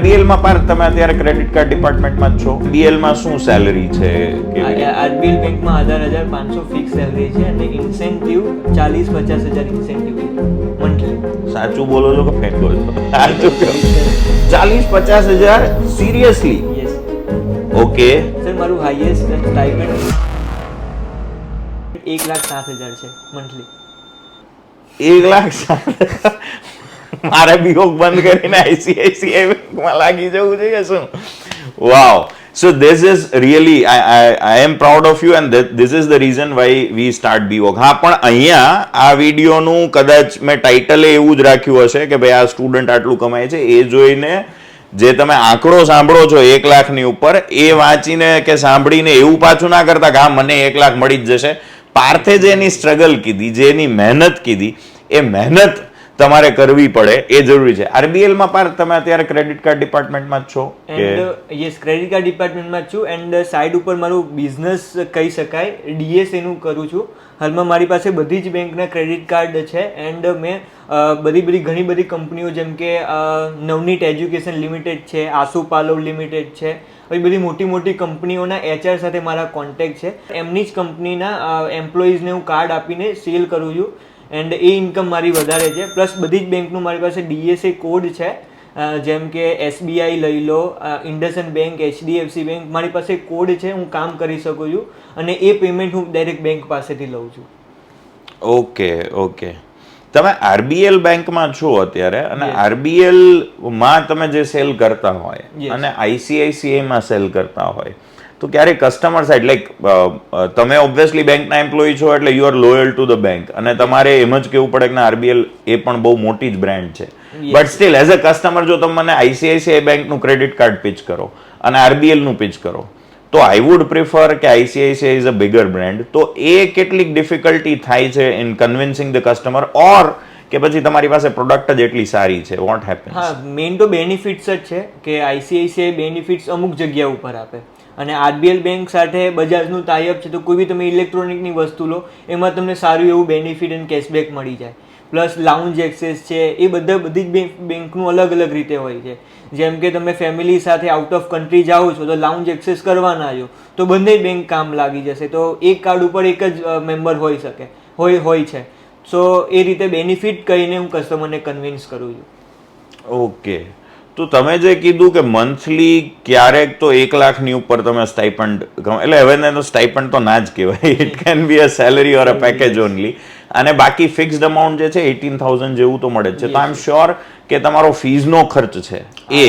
BL માં પાર તમે અત્યારે ક્રેડિટ કાર્ડ ડિપાર્ટમેન્ટમાં જ છો. બીએલ માં શું સેલરી છે? આરબીએલ બેંકમાં 18,500 ફિક્સ સેલરી છે અને ઇન્સેન્ટિવ 40-50 હજાર ઇન્સેન્ટિવ મંથલી. સાચું બોલો છો કે ફેંકો છો? સાચું કહો. 40-50 હજાર સિરિયસલી? Yes okay. સર, મારું હાઈએસ્ટ સ્ટાઇપેન્ડ 1,07,000 છે મંથલી. 1,07,000 મારે બીઓક બંધ કરીને આઈસીઆઈસીઆઈ બેંકમાં લાગી જવું જોઈએ શું? વાવ. So this is really I am proud of you and this is the reason why we start BOK. હા, પણ અહીંયા આ વિડીયોનું કદાચ મેં ટાઇટલે એવું જ રાખ્યું હશે કે ભાઈ આ સ્ટુડન્ટ આટલું કમાય છે, એ જોઈને જે તમે આંકડો સાંભળો છો 1 લાખની ઉપર, એ વાંચીને કે સાંભળીને એવું પાછું ના કરતા કે હા મને 1 લાખ મળી જ જશે. પાર્થે જે એની સ્ટ્રગલ કીધી, જે એની મહેનત કીધી, એ મહેનત તમારે કરવી પડે એ જરૂરી છે. આરબીએલ માં પાર તમે અત્યારે ક્રેડિટ કાર્ડ ડિપાર્ટમેન્ટમાં જ છો? એન્ડ યસ, ક્રેડિટ કાર્ડ ડિપાર્ટમેન્ટમાં જ છું એન્ડ સાઇડ ઉપર મારું બિઝનેસ કહી શકાય, ડીએસ એનું કરું છું. હાલમાં મારી પાસે બધી જ બેંકના ક્રેડિટ કાર્ડ છે એન્ડ મેં ઘણી બધી કંપનીઓ જેમ કે નવનીત એજ્યુકેશન લિમિટેડ છે, આસુ પાલવ લિમિટેડ છે, આવી બધી મોટી મોટી કંપનીઓના એચઆર સાથે મારા કોન્ટેક્ટ છે. એમની જ કંપનીના એમ્પ્લોઈઝને હું કાર્ડ આપીને સેલ કરું છું એન્ડ એ ઇન્કમ મારી વધારે છે. પ્લસ બધી જ બેંકનું મારી પાસે ડીએસએ કોડ છે, જેમ કે એસબીઆઈ લઈ લો, ઇન્ડસઇન્ડ બેંક, એચડીએફસી બેંક, મારી પાસે કોડ છે, હું કામ કરી શકું છું અને એ પેમેન્ટ હું ડાયરેક્ટ બેંક પાસેથી લઉં છું. Okay okay. તમે આરબીએલ બેંકમાં છો અત્યારે અને આરબીએલ માં તમે જે સેલ કરતા હોય અને આઈસીઆઈસીઆઈ માં સેલ કરતા હોય, તો ક્યારે કસ્ટમર સાઇડ લાઈક તમે ઓબ્વિયસલી બેંકના એમ્પ્લોયી છો એટલે you are loyal to the bank અને તમારે એમ જ કહેવું પડે કે આરબીએલ એ પણ બહુ મોટી જ બ્રાન્ડ છે, but still as a customer જો તમે મને આઈસીઆઈસીઆઈ બેંકનું ક્રેડિટ કાર્ડ પીચ કરો અને આરબીએલનું પીચ કરો, તો આઈ વુડ પ્રિફર કે ICICI is a bigger brand. તો એ કેટલીક ડિફિકલ્ટી થાય છે ઇન કન્વિન્સિંગ ધ કસ્ટમર, ઓર કે પછી તમારી પાસે પ્રોડક્ટ જ એટલી સારી છે? What happens? હા, મેઇન તો બેનિફિટ્સ જ છે કે આઈસીઆઈસીઆઈ બેનિફિટ્સ અમુક જગ્યા ઉપર આપે અને આરબીએલ બેંક સાથે બજાજનું ટાઈઅપ છે, તો કોઈ બી તમે ઇલેક્ટ્રોનિકની વસ્તુ લો એમાં તમને સારું એવું બેનિફિટ અને કેશબેક મળી જાય. પ્લસ લાઉન્જ એક્સેસ છે, એ બધી જ બેંકનું અલગ અલગ રીતે હોય છે. જેમ કે તમે ફેમિલી સાથે આઉટ ઓફ કન્ટ્રી જાઓ છો તો લાઉન્જ એક્સેસ કરવાના છો તો બંને બેંક કામ લાગી જશે, તો એક કાર્ડ ઉપર એક જ મેમ્બર હોઈ શકે હોય છે. સો એ રીતે બેનિફિટ કહીને હું કસ્ટમરને કન્વિન્સ કરું છું. ઓકે. તો તમે જે કીધું કે મંથલી ક્યારેક તો 1 લાખની ઉપર તમે સ્ટાઇપન્ડ, એટલે હવે સ્ટાઇપન્ડ તો ના જ કહેવાય, it can be a salary or a package only, અને બાકી ફિક્સ્ડ અમાઉન્ટ જે છે 18,000 જેવું તો મળે જ છે. તો આઈ એમ શ્યોર કે તમારો ફીઝનો ખર્ચ છે એ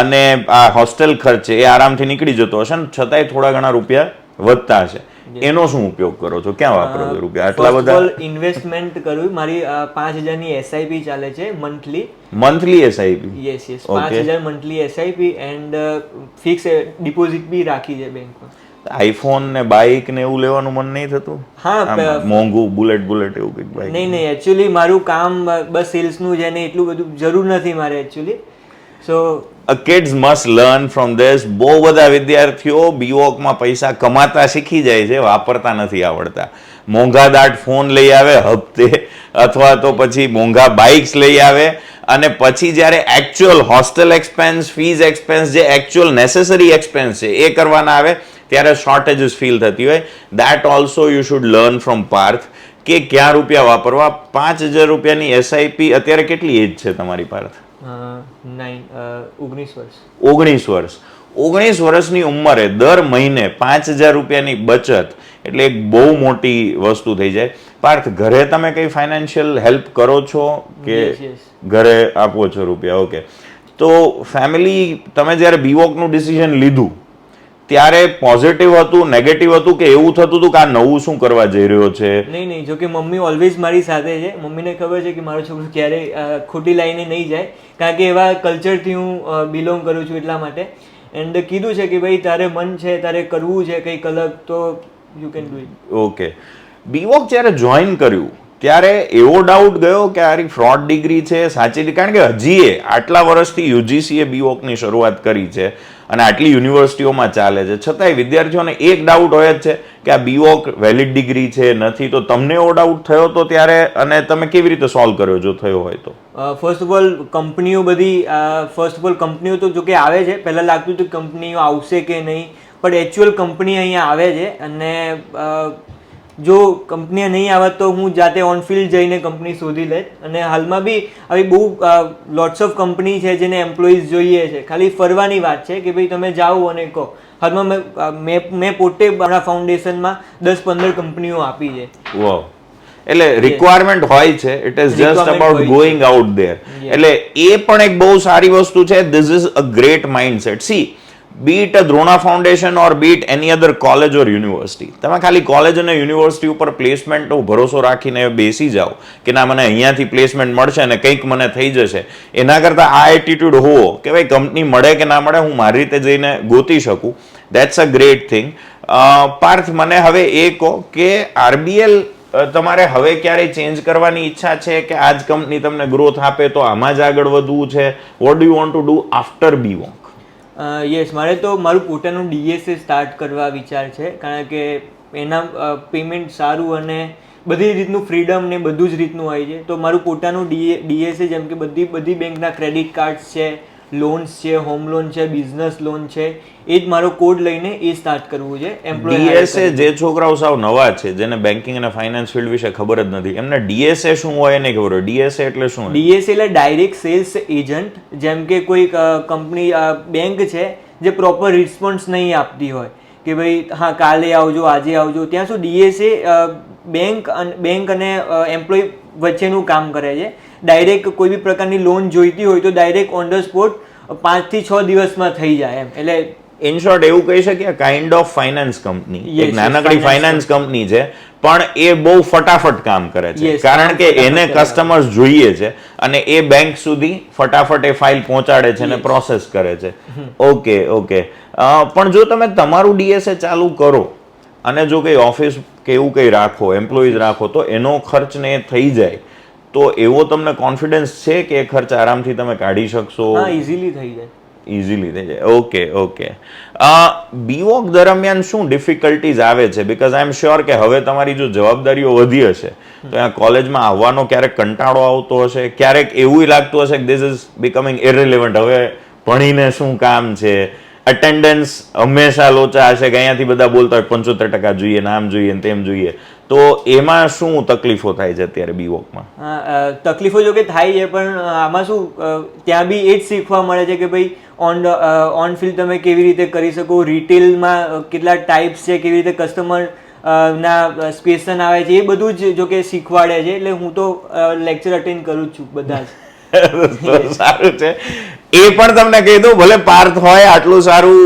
અને આ હોસ્ટેલ ખર્ચ છે એ આરામથી નીકળી જતો હશે ને, છતાંય થોડા ઘણા રૂપિયા વધતા હશે. એનો શું ઉપયોગ કરો છો? ક્યાં વાપરો છો રૂપિયા આટલા બધા? ઇન્વેસ્ટમેન્ટ કરું. મારી 5,000ની એસઆઈપી ચાલે છે monthly SIP? Yes 5,000 monthly SIP and fix deposit બી રાખી છે બેંકમાં. આઈફોન ને બાઇક ને એવું લેવાનું મન નહીં થતું? હા, મોંઘું બુલેટ એવું કંઈક બાઇક? નહીં, એકચ્યુઅલી મારું કામ બસ સેલ્સનું છે ને એટલું બધું જરૂર નથી મારે actually. So kids must learn from this. બહુ બધા વિદ્યાર્થીઓ બીઓકમાં પૈસા કમાતા શીખી જાય છે, વાપરતા નથી આવડતા. મોંઘાદાટ ફોન લઈ આવે હપ્તે, અથવા તો પછી મોંઘા બાઇક્સ લઈ આવે, અને પછી જ્યારે actual hostel expense, fees expense, જે એકચ્યુઅલ નેસેસરી એક્સપેન્સ છે એ કરવાના આવે ત્યારે શોર્ટેજીસ ફીલ થતી હોય. That also you should learn from Parth કે ક્યાં રૂપિયા વાપરવા. 5,000 રૂપિયાની એસઆઈપી અત્યારે કેટલી એજ છે તમારી પાર્થ? 19 વર્ષ. 19 વર્ષ. 19 વર્ષની ઉંમરે દર મહિને 5,000 રૂપિયાની બચત એટલે એક બહુ મોટી વસ્તુ થઈ જાય. પાર્થ, ઘરે તમે કઈ ફાઇનાન્શિયલ હેલ્પ કરો છો કે ઘરે આપો છો રૂપિયા? ઓકે. તો ફેમિલી, તમે જ્યારે બીવોકનું ડિસિઝન લીધું ત્યારે પોઝિટિવ હતું, નેગેટિવ હતું, કે એવું થતું હતું કે આ નવું શું કરવા જઈ રહ્યો છે? નહીં, જો કે મમ્મી ઓલવેઝ મારી સાથે છે. મમ્મીને ખબર છે કે મારો છોકરો ક્યારેય ખોટી લાઈને નહીં જાય, કારણ કે એવા કલ્ચરથી હું બિલોંગ કરું છું એટલા માટે. એન્ડ કીધું છે કે ભાઈ તારે મન છે, તારે કરવું છે કંઈક અલગ, તો you can do it. Okay. B.Voc જ્યારે જોઈન કર્યું ત્યારે એવો ડાઉટ ગયો કે આ ફ્રોડ ડિગ્રી છે સાચી, કારણ કે હજી આટલા વર્ષથી યુજીસીએ બીવોકની શરૂઆત કરી છે અને આટલી યુનિવર્સિટીઓમાં ચાલે છે, છતાંય વિદ્યાર્થીઓને એક ડાઉટ હોય જ છે કે આ બીવોક વેલિડ ડિગ્રી છે નથી. તો તમને એવો ડાઉટ થયો તો ત્યારે, અને તમે કેવી રીતે સોલ્વ કર્યો જો થયો હોય તો? ફર્સ્ટ ઓફ ઓલ કંપનીઓ કંપનીઓ તો જો કે આવે છે, પહેલાં લાગતું હતું કંપનીઓ આવશે કે નહીં, પણ એકચ્યુઅલ કંપની અહીંયા આવે છે. અને જો કંપની નહીં આવે તો હું જાતે ઓન ફિલ્ડ જઈને કંપની શોધી લે. અને હાલમાં બી આવી બહુ લોટ્સ ઓફ કંપની છે જેને એમ્પ્લોઈઝ જોઈએ છે, ખાલી ફરવાની વાત છે કે ભાઈ તમે જાઓ અને કહો. હાલમાં મેં પોતે મારા ફાઉન્ડેશનમાં 10-15 કંપનીઓ આપી છે. વાવ, એટલે રિક્વાયરમેન્ટ હોય છે, it is just about going out there. એટલે એ પણ એક બહુ સારી વસ્તુ છે. This is a great mindset. C, be it a Drona Foundation or be it any other college or university, તમે ખાલી કોલેજ અને યુનિવર્સિટી ઉપર પ્લેસમેન્ટનો ભરોસો રાખીને બેસી જાઓ કે ના મને અહીંયાથી પ્લેસમેન્ટ મળશે અને કંઈક મને થઈ જશે, એના કરતાં આ એટીટ્યુડ હોવો કે ભાઈ કંપની મળે કે ના મળે હું મારી રીતે જઈને ગોતી શકું, that's a great thing. Parth, મને હવે એ કહો કે આરબીએલ તમારે હવે ક્યારેય ચેન્જ કરવાની ઈચ્છા છે કે આ જ કંપની તમને ગ્રોથ આપે તો આમાં જ આગળ વધવું છે? What do you want to do after B.Voc? Yes, મારે તો મારું પોતાનું ડીએસએ સ્ટાર્ટ કરવા વિચાર છે, કારણ કે એના પેમેન્ટ સારું અને બધી રીતનું ફ્રીડમ ને બધું જ રીતનું હોય છે. તો મારું પોતાનું ડીએસએ, જેમ કે બધી બેંકના ક્રેડિટ કાર્ડ્સ છે, લોન્સ છે, હોમ લોન છે, બિઝનેસ લોન છે, એ જ મારો કોડ લઈને એ સ્ટાર્ટ કરવું છે. ડીએસએ જે છોકરાઓ સાવ નવા છે, જેને બેન્કિંગ અને ફાઇનાન્સ ફિલ્ડ વિશે ખબર જ નથી, એમને ડીએસએ શું હોય એને ખબર હોય. ડીએસએ એટલે શું? ડીએસએ એટલે ડાયરેક્ટ સેલ્સ એજન્ટ. જેમ કે કોઈ કંપની બેંક છે જે પ્રોપર રિસ્પોન્સ નહીં આપતી હોય કે ભાઈ હા કાલે આવજો, આજે આવજો, ત્યાં સુધી ડીએસએ બેંક અને એમ્પ્લોય વચ્ચેનું કામ કરે છે. ડાયરેક્ટ કોઈ બી પ્રકારની લોન જોઈતી હોય તો ડાયરેક્ટ ઓન ધ સ્પોટ 5 થી 6 દિવસમાં થઈ જાય એમ. એટલે ઇન શોર્ટ એવું કહી શકીએ કાઇન્ડ ઓફ ફાઇનાન્સ કંપની, એક નાનકડી ફાઇનાન્સ કંપની છે, પણ એ બહુ ફટાફટ કામ કરે છે કારણ કે એને કસ્ટમર્સ જોઈએ છે અને એ બેંક સુધી ફટાફટ એ ફાઇલ પહોંચાડે છે અને પ્રોસેસ કરે છે. ઓકે. પણ જો તમે તમારું ડીએસએ ચાલુ કરો અને જો કઈ ઓફિસ કે એવું કંઈ રાખો, એમ્પ્લોઈઝ રાખો, તો એનો ખર્ચ ને એ થઈ જાય, તો એવો તમને કોન્ફિડન્સ છે કે એ ખર્ચ આરામથી તમે કાઢી શકશો? ઇઝીલી થઈ જાય. ઓકે. બીવોક દરમિયાન શું ડિફિકલ્ટીઝ આવે છે? બીકોઝ આઈ એમ શ્યોર કે હવે તમારી જો જવાબદારીઓ વધી હશે તો અહીંયા કોલેજમાં આવવાનો ક્યારેક કંટાળો આવતો હશે, ક્યારેક એવું લાગતું હશે કે ધીસ ઇઝ બીકમિંગ ઇરરિલેવન્ટ, હવે ભણીને શું કામ છે, અટેન્ડન્સ હંમેશા લોચા હશે કે અહીંયાથી બધા બોલતા હોય 75% જોઈએ, નામ જોઈએ ને તેમ જોઈએ, તો એમાં શું તકલીફો થાય છે અત્યારે બીવોકમાં? તકલીફો જો કે થાય છે, પણ આમાં શું ત્યાં બી એ જ શીખવા મળે છે કે ભાઈ ઓન ફિલ્ડ તમે કેવી રીતે કરી શકો, રિટેલમાં કેટલા ટાઈપ્સ છે, કેવી રીતે કસ્ટમર ના સ્પેશન આવે છે, એ બધું જ જો કે શીખવાડે છે. એટલે હું તો લેક્ચર અટેન્ડ કરું જ છું બધા જ. સારું છે. એ પણ તમને કહી દઉં, ભલે પાર્થ હોય આટલું સારું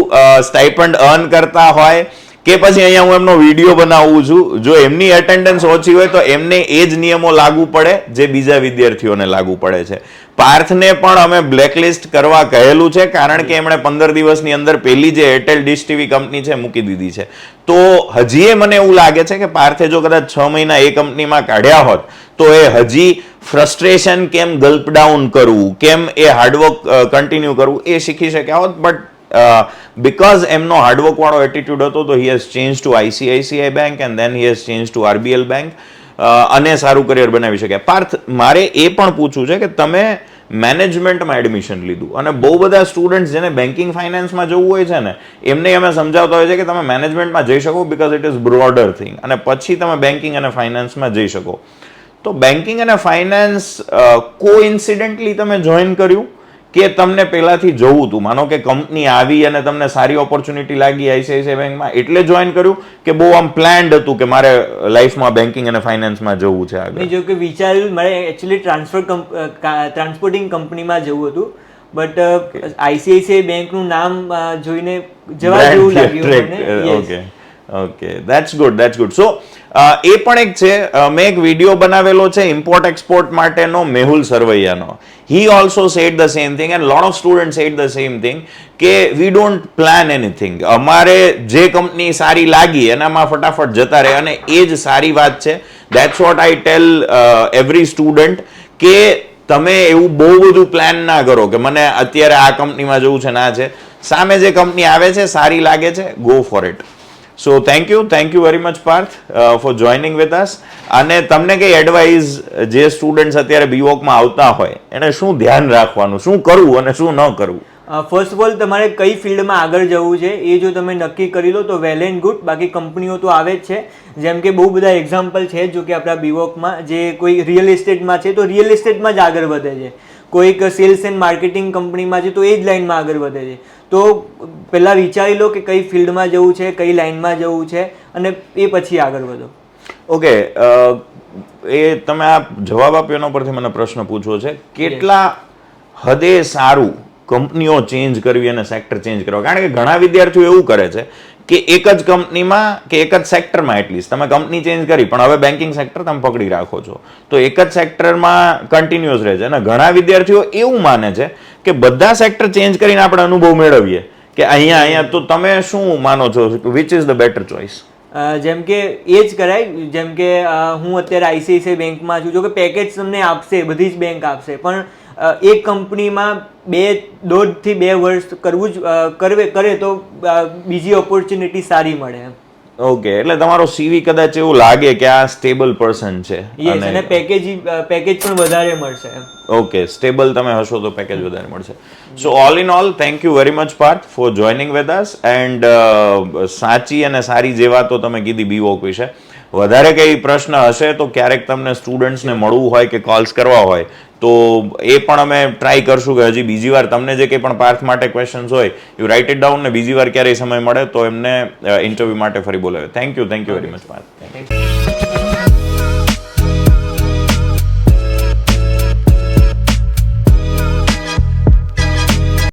સ્ટાઇપન્ડ અર્ન કરતા હોય કે પછી અહીંયા હું એમનો વિડીયો બનાવું છું, જો એમની એટેન્ડન્સ ઓછી હોય તો એમને એ જ નિયમો લાગુ પડે જે બીજા વિદ્યાર્થીઓને લાગુ પડે છે. પાર્થને પણ અમે બ્લેકલિસ્ટ કરવા કહેલું છે કારણ કે એમણે 15 દિવસની અંદર પેલી જે એરટેલ ડિશ ટીવી કંપની છે મૂકી દીધી છે. તો હજી મને એવું લાગે છે કે પાર્થે જો કદાચ 6 મહિના એ કંપનીમાં કાઢ્યા હોત તો એ હજી ફ્રસ્ટ્રેશન કેમ ગલ્પ ડાઉન કરવું, કેમ એ હાર્ડવર્ક કન્ટિન્યુ કરવું એ શીખી શક્યા હોત. બટ because એમનો હાર્ડવર્ક વાળો એટીટ્યુડ હતો તો he has change to ICICI bank and then he has change to RBL bank અને સારું કરિયર બનાવી શક્યા. પાર્થ, મારે એ પણ પૂછવું છે કે તમે મેનેજમેન્ટમાં એડમિશન લીધું અને બહુ બધા સ્ટુડન્ટ્સ જેને બેન્કિંગ ફાઇનાન્સમાં જવું હોય છે ને એમને અમે સમજાવતા હોય છે કે તમે મેનેજમેન્ટમાં જઈ શકો because it is broader thing અને પછી તમે બેન્કિંગ અને ફાઇનાન્સમાં જઈ શકો. તો બેન્કિંગ અને ફાઇનાન્સ કોઇન્સિડન્ટલી તમે જોઈન કર્યું કે તમને પહેલાથી જવું હતું? માનો કે કંપની આવી અને તમને સારી ઓપોર્ચ્યુનિટી લાગી આઈસીઆઈસીઆઈ બેંકમાં એટલે જોઈન કર્યું કે બહુ આમ પ્લાન્ડ હતું કે મારે લાઈફમાં બેન્કિંગ અને ફાઇનાન્સમાં જવું છે આગળ? જો કે વિચાર્યું, મારે એકચ્યુઅલી ટ્રાન્સપોર્ટિંગ કંપનીમાં જવું હતું, બટ આઈસીઆઈસીઆઈ બેંકનું નામ જોઈને જવા જેવું લાગ્યું મને. ઓકે દેટ્સ ગુડ સો એ પણ એક છે મેં એક વિડીયો બનાવેલો છે ઇમ્પોર્ટ એક્સપોર્ટ માટેનો મેહુલ સરવૈયાનો he also said the same thing and lot of student said the same thing કે વી ડોન્ટ પ્લાન એનીથિંગ અમારે જે કંપની સારી લાગી એનામાં ફટાફટ જતા રહે અને એ જ સારી વાત છે that's what I tell every student કે તમે એવું બહુ બધું પ્લાન ના કરો કે મને અત્યારે આ કંપનીમાં જવું છે ના છે સામે જે કંપની આવે છે સારી લાગે છે go for it so thank you very much Parth for joining with us અને તમને કઈ એડવાઇસ જે સ્ટુડન્ટ્સ અત્યારે બીવોકમાં આવતા હોય એને શું ધ્યાન રાખવાનું શું કરવું અને શું ન કરવું ફર્સ્ટ ઓફ ઓલ તમારે કઈ ફિલ્ડમાં આગળ જવું છે એ જો તમે નક્કી કરી લો તો વેલ એન્ડ ગુડ બાકી કંપનીઓ તો આવે જ છે જેમ કે બહુ બધા એક્ઝામ્પલ છે જો કે આપણા બીવોકમાં જે કોઈ રિયલ એસ્ટેટમાં છે તો રિયલ એસ્ટેટમાં જ આગળ વધે છે કોઈક સેલ્સ એન્ડ માર્કેટિંગ કંપનીમાં છે તો એ જ લાઇનમાં આગળ વધે છે તો પહેલાં વિચારી લો કે કઈ ફિલ્ડમાં જવું છે કઈ લાઇનમાં જવું છે અને એ પછી આગળ વધો ઓકે એ તમે આ જવાબ આપ્યો એના પરથી મને પ્રશ્ન પૂછવો છે કેટલા હદે સારું કંપનીઓ ચેન્જ કરવી અને સેક્ટર ચેન્જ કરવા કારણ કે ઘણા વિદ્યાર્થીઓ એવું કરે છે કે એક જ કંપનીમાં કે એક જ સેક્ટરમાં એટલીસ્ટ તમે કંપની ચેન્જ કરી પણ હવે બેન્કિંગ સેક્ટર તમે પકડી રાખો છો તો એક જ સેક્ટરમાં કન્ટિન્યુઅસ રહે છે અને ઘણા વિદ્યાર્થીઓ એવું માને છે કે બધા સેક્ટર ચેન્જ કરીને આપણે અનુભવ મેળવીએ કે અહીંયા તો તમે શું માનો છો which is the better choice જેમ કે એ જ કરાય જેમ કે હું અત્યારે આઈસીઆઈસીઆઈ બેંકમાં છું જો કે પેકેજ તમને આપશે બધી જ બેંક આપશે પણ એક કંપનીમાં 1.5 થી 2 વર્ષ કરવું જ કરે તો બીજી ઓપોર્ચ્યુનિટી સારી મળે એમ ઓકે એટલે તમારો સીવી કદાચ એવું લાગે કે આ સ્ટેબલ પર્સન છે અને પેકેજ પણ વધારે મળશે એમ ઓકે સ્ટેબલ તમે હશો તો પેકેજ વધારે મળશે so all in all thank you very much Parth for joining with us and સાચી અને સારી જે વાતો તમે કીધી બીવોક વિશે વધારે કંઈ પ્રશ્ન હશે તો ક્યારેક તમને સ્ટુડન્ટ્સને મળવું હોય કે કોલ્સ કરવા હોય તો એ પણ અમે ટ્રાય કરશું કે હજી બીજી વાર તમને જે કંઈ પણ પાર્થ માટે ક્વેશ્ચન્સ હોય યુ રાઇટ ઇટ ડાઉન ને બીજી વાર ક્યારેય સમય મળે તો એમને ઇન્ટરવ્યૂ માટે ફરી બોલાવે thank you very much Parth.